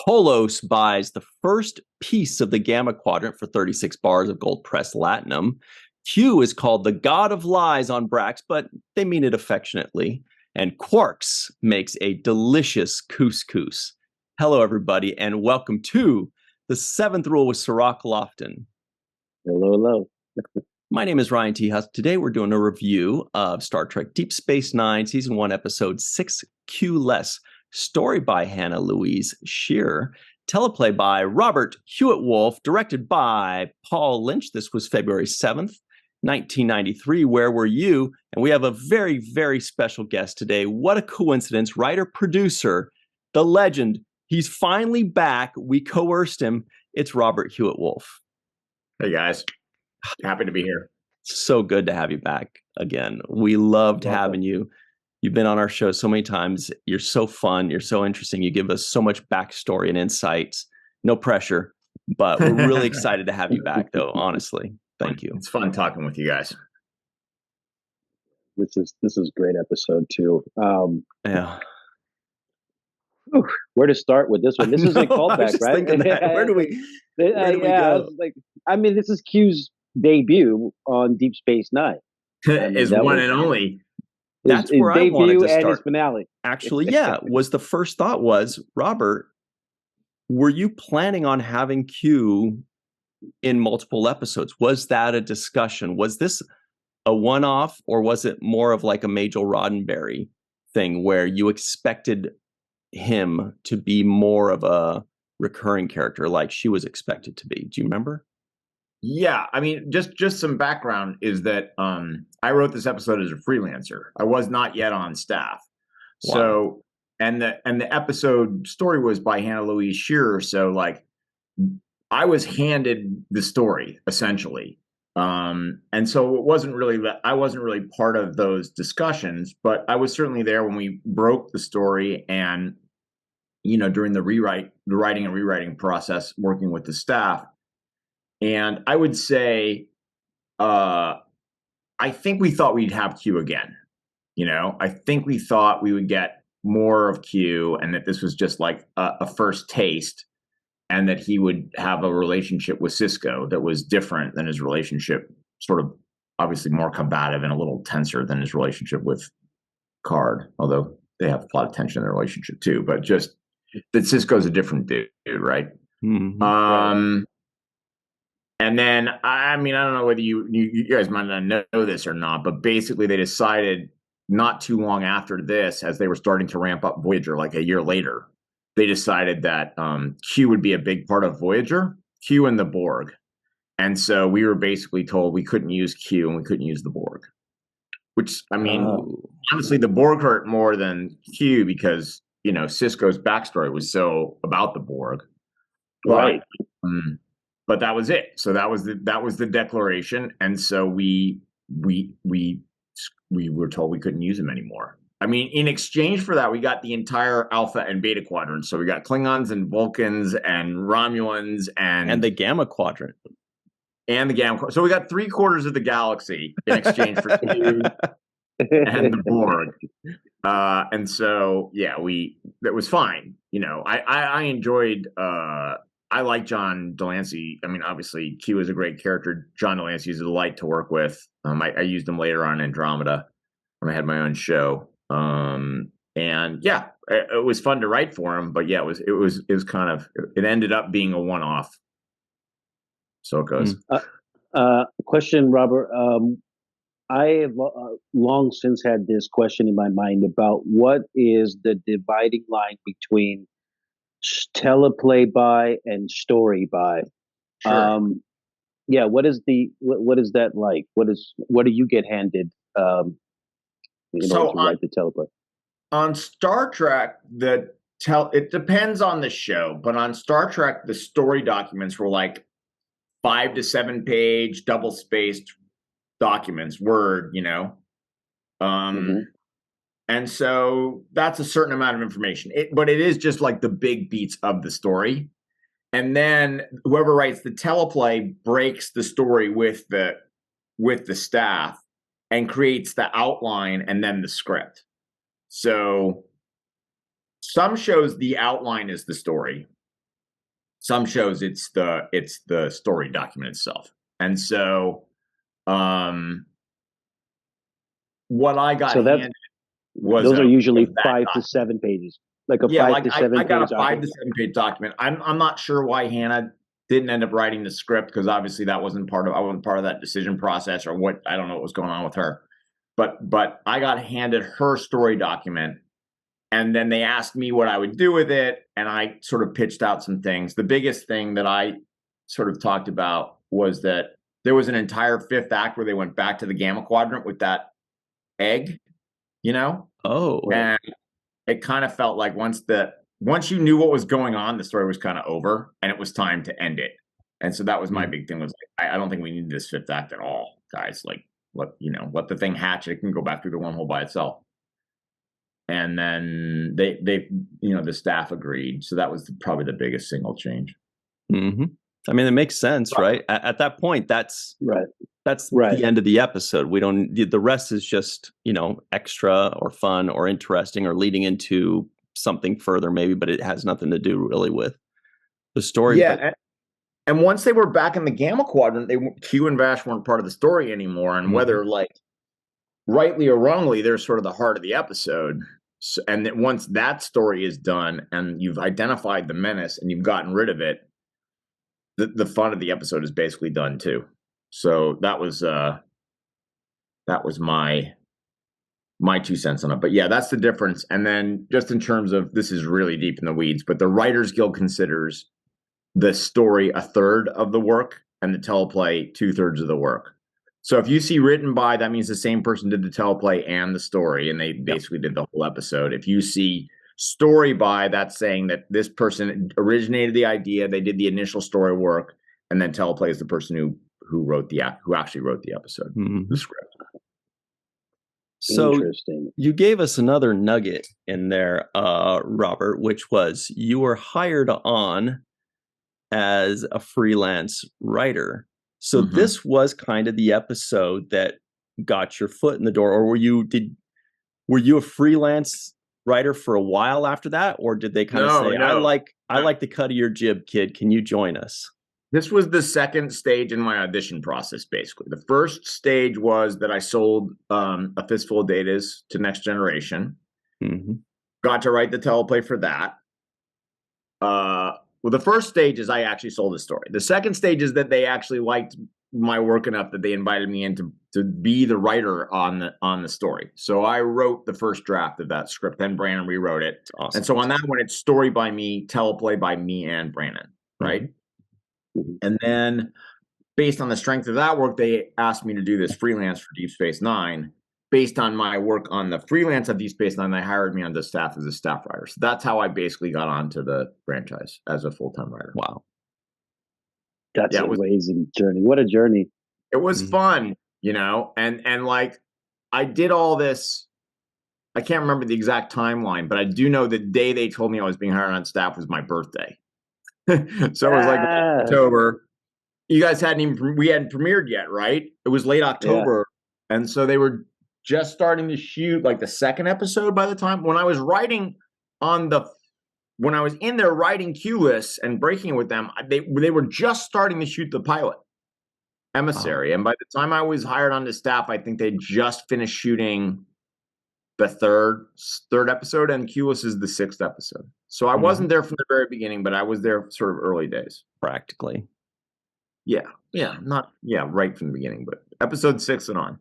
Kolos buys the first piece of the Gamma Quadrant for 36 bars of gold pressed latinum. Q is called the God of Lies on Brax, but they mean it affectionately. And Quarks makes a delicious couscous. Hello, everybody, and welcome to the Seventh Rule with Cirroc Lofton. Hello, hello. My name is Ryan T. Husk. Today we're doing a review of Star Trek Deep Space Nine, Season 1, Episode 6Q Less. Story by Hannah Louise Shearer. Teleplay by Robert Hewitt Wolfe. Directed by Paul Lynch. This was February 7th, 1993. Where were you? And we have a very, very special guest today. What a coincidence. Writer-producer, the legend. He's finally back. We coerced him. It's Robert Hewitt Wolfe. Hey, guys. Happy to be here. So good to have you back again. We loved having you. You've been on our show so many times. You're so fun. You're so interesting. You give us so much backstory and insights. No pressure, but we're really excited to have you back, though, honestly. Thank you. It's fun talking with you guys. This is a great episode, too. Yeah. Where to start with this one? This is a callback, right? Where do we go? This is Q's debut on Deep Space Nine. Is one and only. That's where I wanted to start. And his finale. Actually, yeah. The first thought was, Robert, were you planning on having Q in multiple episodes? Was that a discussion? Was this a one-off, or was it more of like a Majel Roddenberry thing where you expected him to be more of a recurring character like she was expected to be? Do you remember? Yeah, I mean, just some background is that I wrote this episode as a freelancer. I was not yet on staff. Wow. So and the episode story was by Hannah Louise Shearer. So like I was handed the story essentially. And so it wasn't really that I wasn't really part of those discussions, but I was certainly there when we broke the story and during the writing and rewriting process, working with the staff. And I would say, I think we thought we'd have Q again. I think we thought we would get more of Q and that this was just like a first taste and that he would have a relationship with Sisko that was different than his relationship, sort of obviously more combative and a little tenser than his relationship with Card, although they have a lot of tension in their relationship too, but just that Sisko's a different dude, right? Mm-hmm. And then, I mean, I don't know whether you guys might not know this or not, but basically they decided not too long after this, as they were starting to ramp up Voyager, like a year later, they decided that Q would be a big part of Voyager, Q and the Borg. And so we were basically told we couldn't use Q and we couldn't use the Borg. Which, I mean, honestly, the Borg hurt more than Q because, Sisko's backstory was so about the Borg. Right. But that was it. So that was the declaration, and so we were told we couldn't use him anymore. I mean, in exchange for that, we got the entire Alpha and Beta Quadrant. So we got Klingons and Vulcans and Romulans and the Gamma Quadrant. And the Gamma Quadrant. So we got 3/4 of the galaxy in exchange for Q and the Borg. And so that was fine. I enjoyed. I like John Delancey. I mean, obviously, Q is a great character. John Delancey is a delight to work with. I used him later on in Andromeda when I had my own show. It was fun to write for him. But yeah, it was kind of, it ended up being a one-off. So it goes. Question, Robert. I have long since had this question in my mind about what is the dividing line between teleplay by and story by. Sure. What is that like? What do you get handed to write the teleplay? On Star Trek, it depends on the show, but on Star Trek the story documents were like 5 to 7 page double spaced documents, Word, And so that's a certain amount of information, but it is just like the big beats of the story. And then whoever writes the teleplay breaks the story with the staff and creates the outline and then the script. So some shows the outline is the story. Some shows it's the story document itself. And so what I got handed was those are usually was 5 to 7 pages. Like a 5 to 7 I got page a 5 to 7 page document. I'm not sure why Hannah didn't end up writing the script, because obviously I wasn't part of that decision process, or what, I don't know what was going on with her. But I got handed her story document, and then they asked me what I would do with it, and I sort of pitched out some things. The biggest thing that I sort of talked about was that there was an entire fifth act where they went back to the Gamma Quadrant with that egg, Oh. And it kind of felt like once you knew what was going on, the story was kind of over, and it was time to end it. And so that was my big thing, was like, I don't think we need this fifth act at all, guys. Like, let the thing hatch. It can go back through the wormhole by itself. And then they the staff agreed. So that was probably the biggest single change. Mm-hmm. I mean, it makes sense, right? At that point, that's right. That's right. the end of the episode. The rest is just, extra or fun or interesting or leading into something further maybe, but it has nothing to do really with the story. Yeah. And once they were back in the Gamma Quadrant, Q and Vash weren't part of the story anymore. And whether rightly or wrongly, they're sort of the heart of the episode. So, and then once that story is done and you've identified the menace and you've gotten rid of it, the fun of the episode is basically done too. So that was my 2 cents on it. But yeah, that's the difference. And then just in terms of, this is really deep in the weeds, but the Writers Guild considers the story a third of the work and the teleplay 2/3 of the work. So if you see written by, that means the same person did the teleplay and the story, and they basically did the whole episode. If you see story by, that's saying that this person originated the idea, they did the initial story work, and then teleplay is the person who actually wrote the episode, the script. So you gave us another nugget in there, Robert, which was you were hired on as a freelance writer. So this was kind of the episode that got your foot in the door, or were you a freelance writer for a while after that, or did they kind of say, I like the cut of your jib, kid, can you join us? This was the second stage in my audition process, basically. The first stage was that I sold A Fistful of Datas to Next Generation. Got to write the teleplay for that. Well, the first stage is I actually sold the story. The second stage is that they actually liked my work enough that they invited me in to be the writer on the story. So I wrote the first draft of that script, then Brandon rewrote it. Awesome. And so on that one, it's story by me, teleplay by me and Brandon, right? And then based on the strength of that work, they asked me to do this freelance for Deep Space Nine. Based on my work on the freelance of Deep Space Nine, they hired me on the staff as a staff writer. So that's how I basically got onto the franchise as a full-time writer. Wow. That's an amazing journey. What a journey. It was fun, and like I did all this. I can't remember the exact timeline, but I do know the day they told me I was being hired on staff was my birthday. So it was like October. You guys we hadn't premiered yet, right? It was late October. Yeah. And so they were just starting to shoot like the second episode by the time when I was in there writing cue lists and breaking it with them, they were just starting to shoot the pilot, Emissary. Wow. And by the time I was hired on the staff, I think they just finished shooting the third episode, and cue list is the 6th episode. So I wasn't there from the very beginning, but I was there sort of early days. Practically. Yeah. Right from the beginning, but episode 6 and on.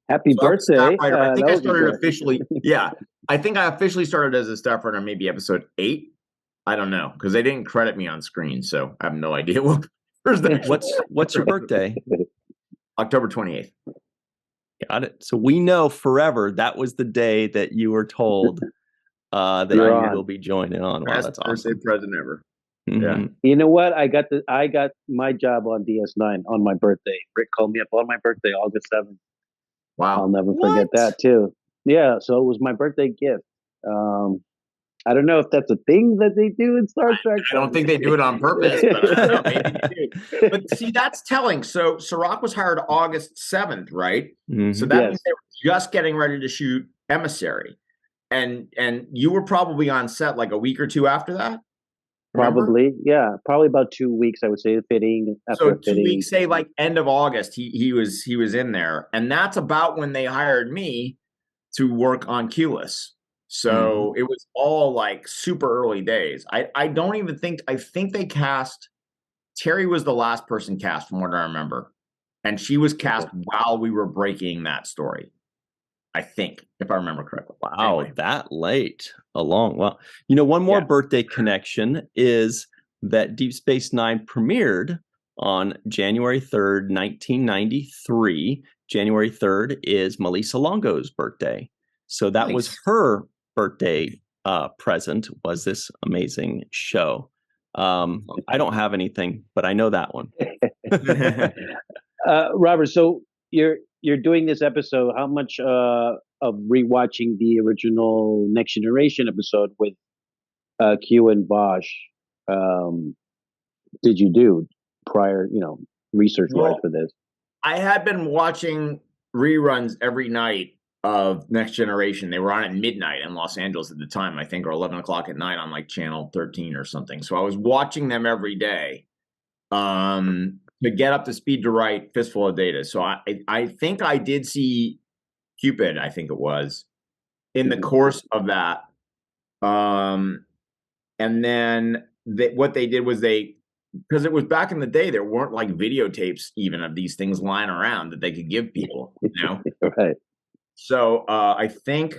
Happy birthday. I think I started officially. Yeah. I think I officially started as a staff writer on maybe episode 8. I don't know, because they didn't credit me on screen, so I have no idea what. What's your birthday? October 28th. Got it. So we know forever that was the day that you were told that you will be joining on. Wow, that's awesome. Birthday present ever. Yeah. You know what? I got my job on DS9 on my birthday. Rick called me up on my birthday, August 7th. Wow. I'll never forget that too. Yeah. So it was my birthday gift. I don't know if that's a thing that they do in Star Trek. I don't think they do it on purpose, but I don't know, maybe they do. But see, that's telling. So Cirroc was hired August 7th, right? So that means they were just getting ready to shoot Emissary. And you were probably on set like a week or two after that? Probably, yeah, probably about 2 weeks. I would say fitting after So a 2 weeks, fitting. say like end of August, he was in there, and that's about when they hired me to work on Q-less. So it was all like super early days. I don't even think I think they cast Terry was the last person cast from what I remember, and she was cast while we were breaking that story. I think, if I remember correctly. Wow, Anyway. that late. Well, you know, one more birthday connection is that Deep Space Nine premiered on January 3rd, 1993. January 3rd is Malissa Longo's birthday. So that was her birthday present, was this amazing show. I don't have anything, but I know that one. Robert, so you're doing this episode. How much of rewatching the original Next Generation episode with Q and Bosch did you do prior, research wise for this? I had been watching reruns every night of Next Generation. They were on at midnight in Los Angeles at the time, I think, or 11 o'clock at night on like channel 13 or something. So I was watching them every day to get up to speed to write Fistful of Data. So I think I did see Cupid, I think it was, in the course of that. And then what they did was because it was back in the day, there weren't like videotapes even of these things lying around that they could give people, Right. So I think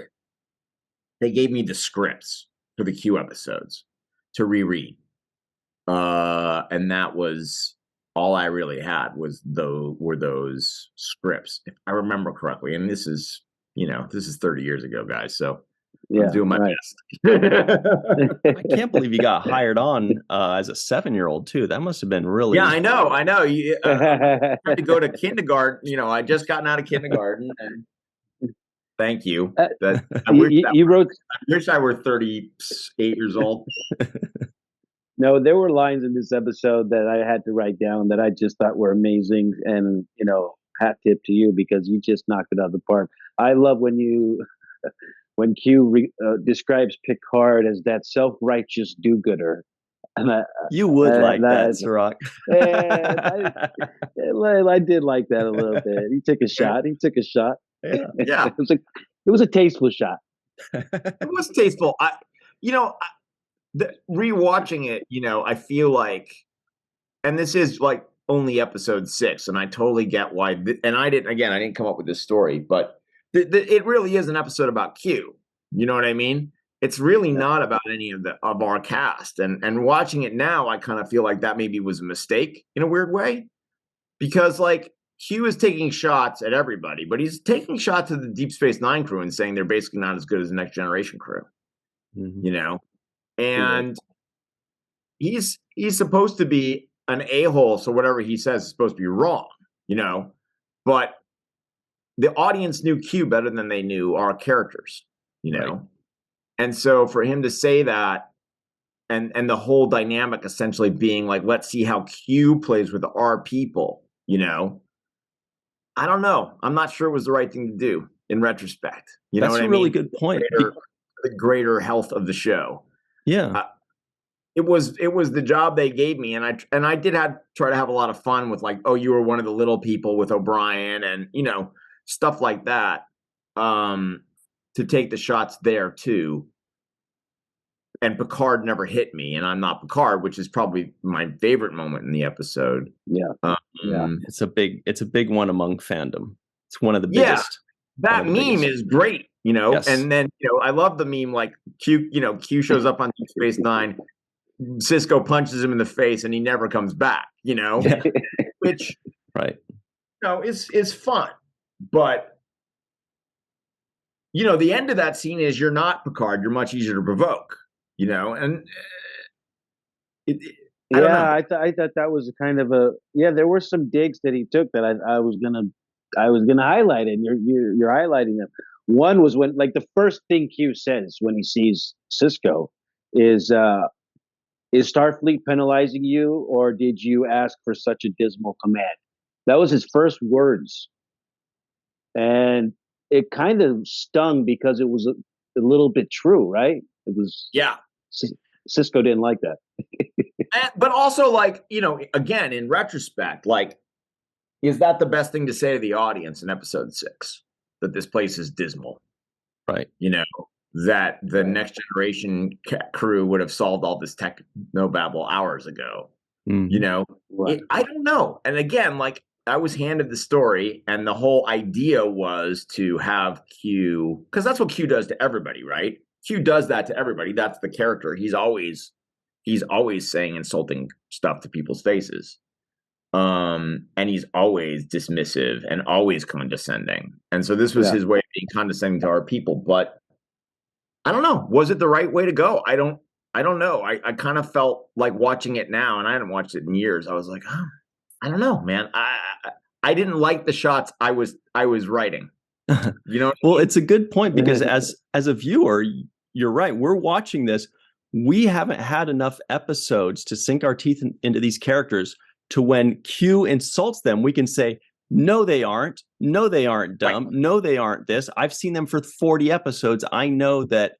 they gave me the scripts for the Q episodes to reread. And that was all I really had were those scripts, if I remember correctly. And this is 30 years ago, guys. So I'm doing my best. I can't believe you got hired on as a 7-year-old too. That must have been really. Yeah, I know. You had to go to kindergarten. I just gotten out of kindergarten, and thank you. I wish I were 38 years old. No, there were lines in this episode that I had to write down that I just thought were amazing, and hat tip to you because you just knocked it out of the park. I love when Q describes Picard as that self-righteous do-gooder. And you would like that, Cirroc. I did like that a little bit. He took a shot. Yeah. It was a tasteful shot. It was tasteful. Rewatching it, I feel like, and this is like only episode 6, and I totally get why. And I didn't come up with this story, but it really is an episode about Q. You know what I mean? It's really not about any of our cast. And watching it now, I kind of feel like that maybe was a mistake in a weird way, because like Q is taking shots at everybody, but he's taking shots at the Deep Space Nine crew and saying they're basically not as good as the Next Generation crew. Mm-hmm. And he's supposed to be an a-hole, so whatever he says is supposed to be wrong, but the audience knew Q better than they knew our characters, Right. And so for him to say that, and the whole dynamic essentially being like, let's see how Q plays with our people, I don't know. I'm not sure it was the right thing to do in retrospect. That's a really good point. The greater health of the show. Yeah. It was the job they gave me, and I did try to have a lot of fun with like, oh, you were one of the little people with O'Brien and stuff like that, to take the shots there too. And Picard never hit me, and I'm not Picard, which is probably my favorite moment in the episode. Yeah, it's a big one among fandom. It's one of the biggest. That meme is great, Yes. And then I love the meme like Q shows up on Deep Space Nine. Sisko punches him in the face and he never comes back, which right. Is fun. But the end of that scene is you're not Picard, you're much easier to provoke, and I thought that was a kind of there were some digs that he took that I was gonna highlight, and you're highlighting them. One was when, like, the first thing Q says when he sees Sisko is Starfleet penalizing you, or did you ask for such a dismal command? That was his first words. And it kind of stung because it was a little bit true, right? It was. Yeah. Sisko didn't like that. But also, like, again, in retrospect, like, is that the best thing to say to the audience in episode 6? That this place is dismal, Right. That the next generation crew would have solved all this technobabble hours ago. Right. I don't know. And again, like, I was handed the story, and the whole idea was to have Q, because that's what Q does to everybody, right? Q does that to everybody. That's the character. He's always saying insulting stuff to people's faces. And he's always dismissive and always condescending. And so this was his way of being condescending to our people. But I don't know. Was it the right way to go? I don't know. I kind of felt like watching it now, and I hadn't watched it in years. I was like, oh, I don't know, man. I didn't like the shots I was writing. Well, it's a good point, because as a viewer, you're right. We're watching this. We haven't had enough episodes to sink our teeth into these characters to when Q insults them, we can say, no, they aren't. No, they aren't dumb. Right. No, they aren't this. I've seen them for 40 episodes. I know that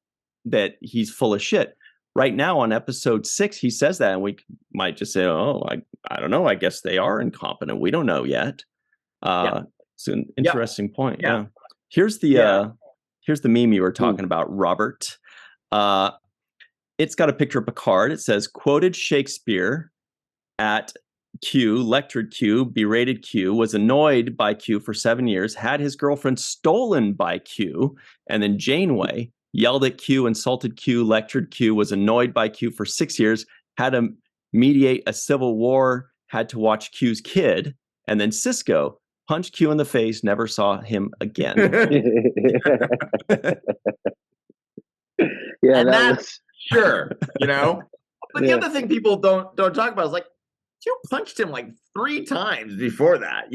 he's full of shit. Right now on episode 6, he says that, and we might just say, oh, I don't know. I guess they are incompetent. We don't know yet. It's an interesting point. Yeah. Here's the meme you were talking about, Robert. It's got a picture of Picard. It says, quoted Shakespeare at Q, lectured Q, berated Q, was annoyed by Q for 7 years, had his girlfriend stolen by Q, and then Janeway yelled at Q, insulted Q, lectured Q, was annoyed by Q for 6 years, had to mediate a civil war, had to watch Q's kid, and then Sisko punched Q in the face, never saw him again. Yeah, and that's sure, But the other thing people don't talk about is, like, Q punched him like 3 times before that,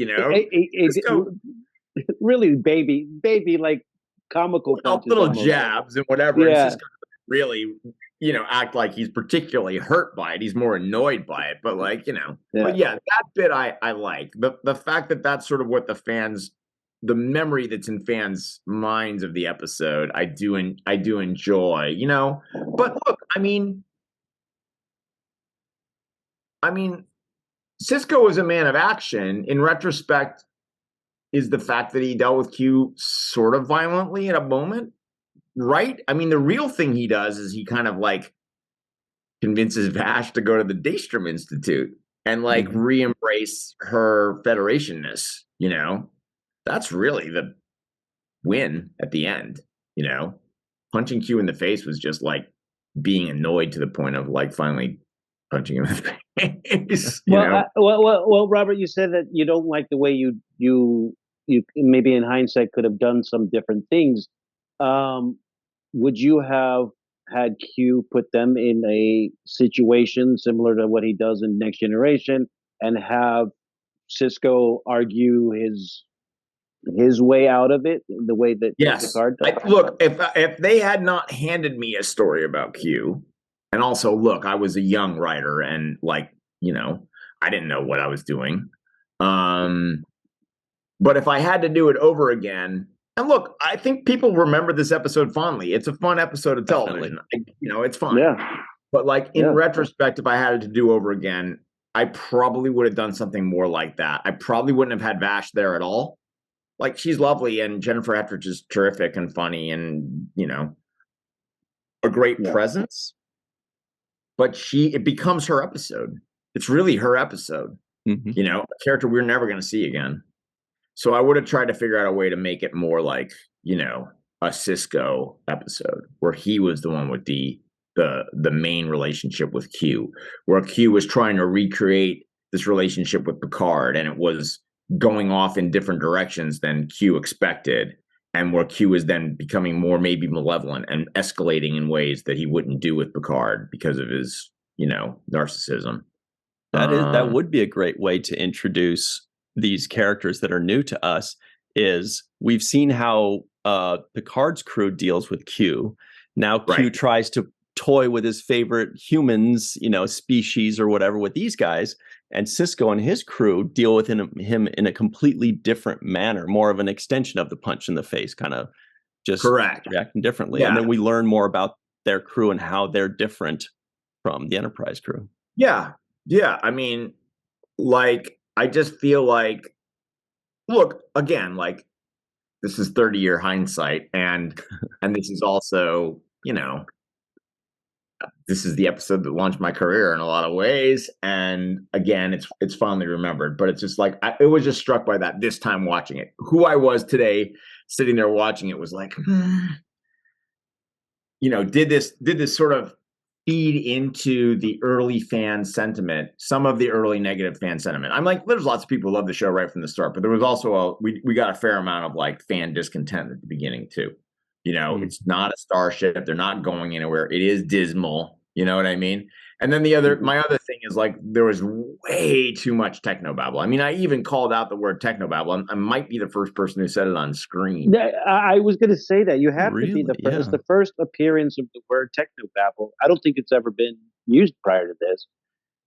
really baby, like comical punches, little jabs and whatever. Yeah. And Sisko really, act like he's particularly hurt by it. He's more annoyed by it, but like, But yeah, that bit I like. The fact that that's sort of what the memory that's in fans' minds of the episode, I do enjoy, But look, I mean, Sisko is a man of action. In retrospect, is the fact that he dealt with Q sort of violently at a moment, right? I mean, the real thing he does is he kind of like convinces Vash to go to the Daystrom Institute and like re-embrace her Federationness, That's really the win at the end, Punching Q in the face was just like being annoyed to the point of like finally punching him in the face. Well, Robert, you said that you don't like the way you maybe in hindsight could have done some different things. Would you have had Q put them in a situation similar to what he does in Next Generation and have Sisko argue his way out of it the way that Picard does? Look, if they had not handed me a story about Q, and also, look, I was a young writer and like, I didn't know what I was doing. But if I had to do it over again, and look, I think people remember this episode fondly. It's a fun episode of television. It's fun. Yeah. But like in retrospect, if I had to do over again, I probably would have done something more like that. I probably wouldn't have had Vash there at all. Like, she's lovely, and Jennifer Ettridge is terrific and funny and, a great presence. But it becomes her episode. It's really her episode. A character we're never going to see again. So I would have tried to figure out a way to make it more like, a Sisko episode where he was the one with the main relationship with Q, where Q was trying to recreate this relationship with Picard, and it was going off in different directions than Q expected, and where Q is then becoming more maybe malevolent and escalating in ways that he wouldn't do with Picard because of his, narcissism. That would be a great way to introduce these characters that are new to us. Is we've seen how Picard's crew deals with Q. Now Q tries to toy with his favorite humans, species or whatever with these guys, and Sisko and his crew deal with him in a completely different manner, more of an extension of the punch in the face, kind of just reacting differently. And then we learn more about their crew and how they're different from the Enterprise crew. Yeah. Yeah. I mean, like, I just feel like, look, again, like, this is 30-year hindsight, and this is also, this is the episode that launched my career in a lot of ways. And again, it's fondly remembered, but it's just like, it was just struck by that this time watching it. Who I was today, sitting there watching it, was like, did this sort of feed into the early fan sentiment, some of the early negative fan sentiment? I'm like, there's lots of people who love the show right from the start, but there was also we got a fair amount of like fan discontent at the beginning too. It's not a starship. They're not going anywhere. It is dismal. You know what I mean? And then my other thing is, like, there was way too much technobabble. I mean, I even called out the word technobabble. I might be the first person who said it on screen. I was going to say that you have to be the first. Yeah. It's the first appearance of the word technobabble. I don't think it's ever been used prior to this,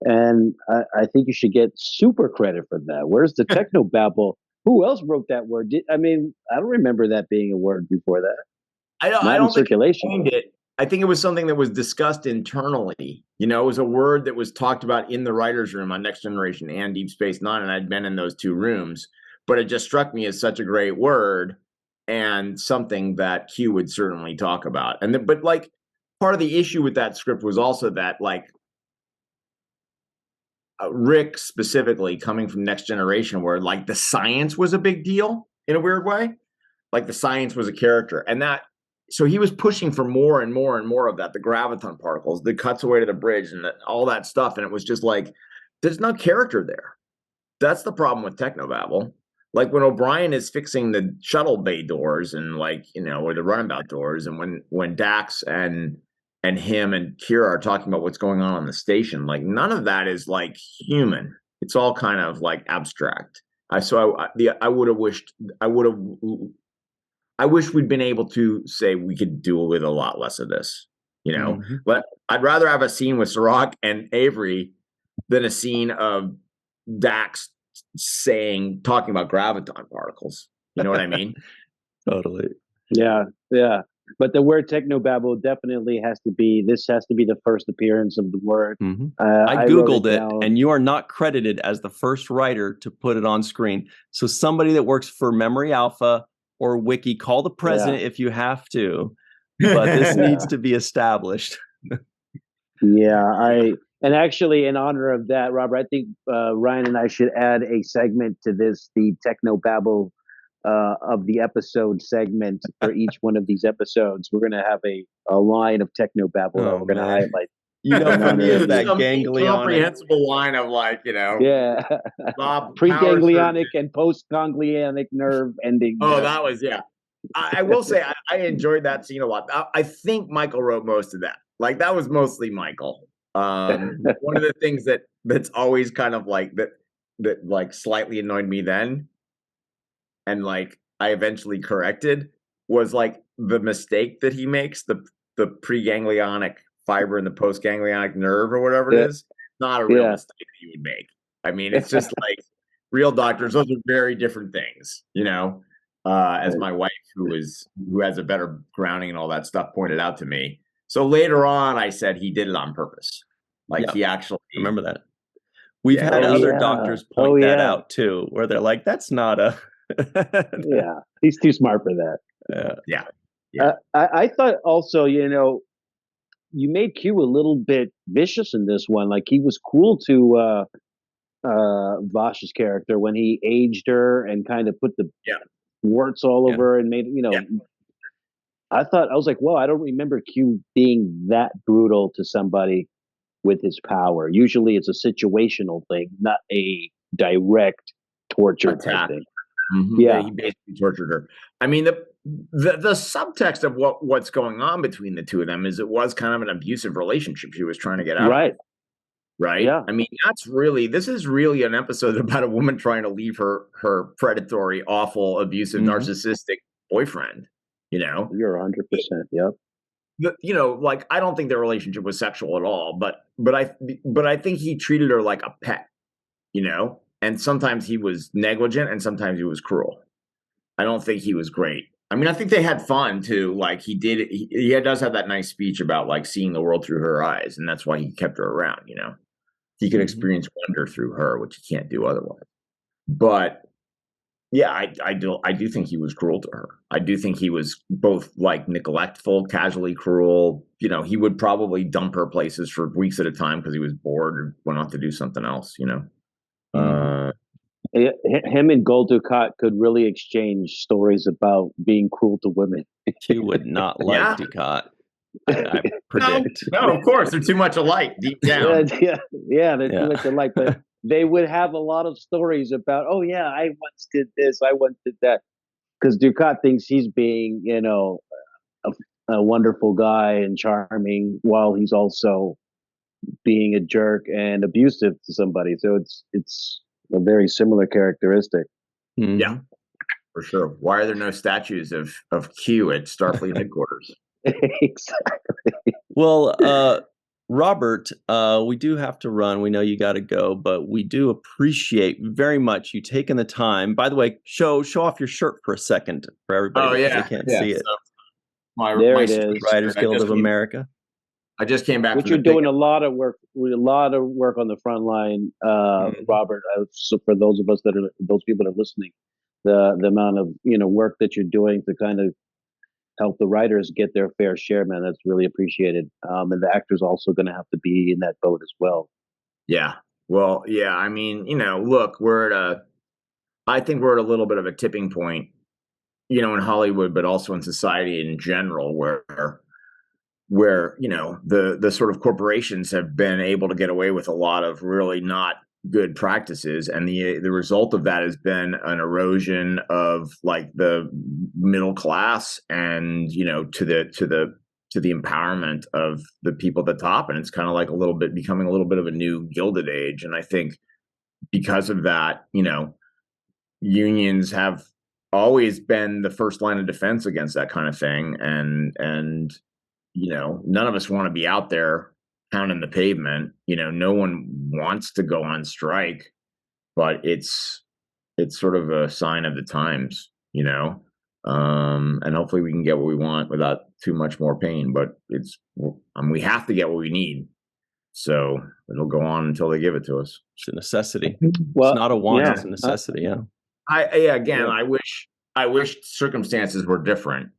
and I think you should get super credit for that. Where's the technobabble? Who else wrote that word? I don't remember that being a word before that. I Not don't in circulation. think it. I think it was something that was discussed internally. It was a word that was talked about in the writers' room on Next Generation and Deep Space Nine, and I'd been in those two rooms. But it just struck me as such a great word, and something that Q would certainly talk about. But like, part of the issue with that script was also that, like, Rick specifically, coming from Next Generation, where like the science was a big deal in a weird way, like the science was a character, and that. So he was pushing for more and more and more of that, the graviton particles, the cuts away to the bridge, and all that stuff. And it was just like, there's no character there. That's the problem with technobabble. Like, when O'Brien is fixing the shuttle bay doors, and like, or the runabout doors, and when Dax and him and Kira are talking about what's going on the station, like, none of that is like human. It's all kind of like abstract. I wish we'd been able to say we could do with a lot less of this, But I'd rather have a scene with Cirroc and Avery than a scene of Dax talking about graviton particles. You know what I mean? Totally. Yeah. But the word technobabble definitely has to be the first appearance of the word. I Googled it, and you are not credited as the first writer to put it on screen. So somebody that works for Memory Alpha or Wiki, call the president if you have to, but this needs to be established. And actually, in honor of that, Robert, I think Ryan and I should add a segment to this, the technobabble of the episode segment for each one of these episodes. We're going to have a line of technobabble that we're going to highlight. For me, is that ganglionic, comprehensible line of, like, pre-ganglionic and post-ganglionic nerve ending. Oh, that was, I will say I enjoyed that scene a lot. I think Michael wrote most of that. Like, that was mostly Michael. One of the things that's always kind of like that like slightly annoyed me then, and like I eventually corrected, was like the mistake that he makes, the pre-ganglionic fiber and the post-ganglionic nerve, or whatever it is. Not a real mistake that you would make. I mean, it's just like, real doctors, those are very different things, as my wife, who has a better grounding and all that stuff, pointed out to me. So later on, I said he did it on purpose. Like, he actually, remember that. We've had other doctors point that out too, where they're like, that's not a he's too smart for that. I thought also, you made Q a little bit vicious in this one. Like, he was cool to Vash's character when he aged her and kind of put the warts all over her and made, I was like, well, I don't remember Q being that brutal to somebody with his power. Usually it's a situational thing, not a direct torture type thing. Yeah, he basically tortured her. I mean, the subtext of what's going on between the two of them is it was kind of an abusive relationship she was trying to get out of. Right? Yeah. I mean, this is really an episode about a woman trying to leave her predatory, awful, abusive, narcissistic boyfriend. You're 100%. Yep. Like, I don't think their relationship was sexual at all, but I think he treated her like a pet, and sometimes he was negligent and sometimes he was cruel. I don't think he was great. I mean, I think they had fun too. Like, he does have that nice speech about like seeing the world through her eyes, and that's why he kept her around, he could experience wonder through her, which he can't do otherwise. But yeah, I do think he was cruel to her. I do think he was both like neglectful, casually cruel. You know, he would probably dump her places for weeks at a time because he was bored or went off to do something else. You know, him and Gul Dukat could really exchange stories about being cruel to women. He would not like Dukat. I predict. No, of course, they're too much alike deep down. They're too much alike. But they would have a lot of stories about, oh yeah, I once did this, I once did that. Because Dukat thinks he's being, you know, a wonderful guy and charming, while he's also being a jerk and abusive to somebody. So it's a very similar characteristic. Mm-hmm. Yeah, for sure. Why are there no statues of Q at Starfleet headquarters? Exactly. Well, Robert, we do have to run. We know you got to go, but we do appreciate very much you taking the time. By the way, show off your shirt for a second for everybody. Oh yeah, they can't see it. So my Writers Guild of America. I just came back. Which you're doing a lot of work on the front line, Robert. So for those people that are listening, the amount of work that you're doing to kind of help the writers get their fair share, man, that's really appreciated. And the actors also going to have to be in that boat as well. Yeah. Well, yeah. I mean, look, I think we're at a little bit of a tipping point, in Hollywood, but also in society in general, where the sort of corporations have been able to get away with a lot of really not good practices, and the result of that has been an erosion of like the middle class and to the empowerment of the people at the top, and it's kind of like becoming a little bit of a new Gilded Age. And I think because of that, unions have always been the first line of defense against that kind of thing, and none of us want to be out there pounding the pavement. No one wants to go on strike, but it's sort of a sign of the times, and hopefully we can get what we want without too much more pain, but we have to get what we need. So it'll go on until they give it to us. It's a necessity. Well, it's not a want, it's a necessity. Yeah. I wish circumstances were different.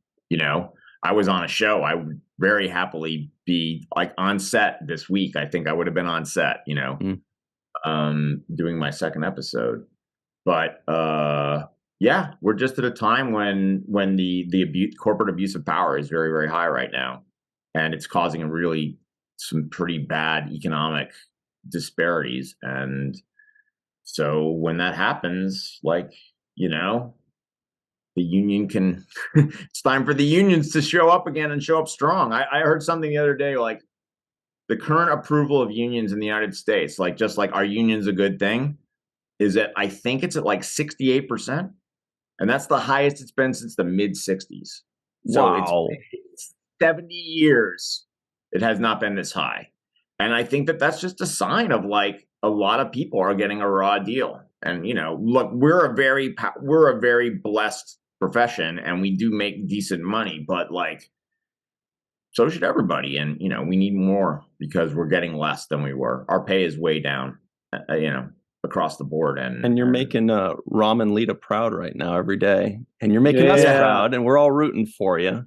I was on a show. I would very happily be like on set this week. I think I would have been on set, doing my second episode. But yeah, we're just at a time when the corporate abuse of power is very, very high right now, and it's causing some pretty bad economic disparities. And so when that happens, the union can it's time for the unions to show up again and show up strong. I heard something the other day, like the current approval of unions in the United States, like just like, are unions a good thing, is that I think it's at like 68%. And that's the highest it's been since the mid 60s. So wow. It's 70 years. It has not been this high. And I think that that's just a sign of like a lot of people are getting a raw deal. And, look, we're a very blessed profession, and we do make decent money, but like, so should everybody. And, we need more because we're getting less than we were. Our pay is way down, across the board. And you're making Ram and Lita proud right now every day. And you're making us proud, and we're all rooting for you.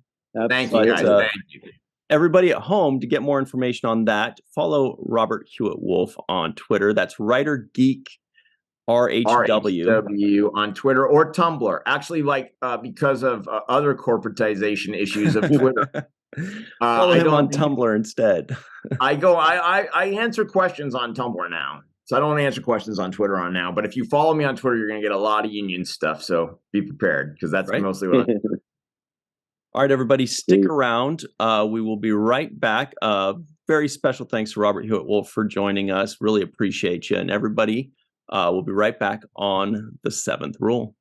Thank you, guys. Thank you. Everybody at home, to get more information on that, follow Robert Hewitt Wolfe on Twitter. That's Writer Geek RHW on Twitter or Tumblr. Actually, because of other corporatization issues of Twitter. Follow him on Tumblr instead. I answer questions on Tumblr now. So I don't want to answer questions on Twitter now. But if you follow me on Twitter, you're going to get a lot of union stuff. So be prepared, because that's mostly what I do. All right, everybody, stick around. We will be right back. Very special thanks to Robert Hewitt Wolfe for joining us. Really appreciate you. And everybody, we'll be right back on The Seventh Rule.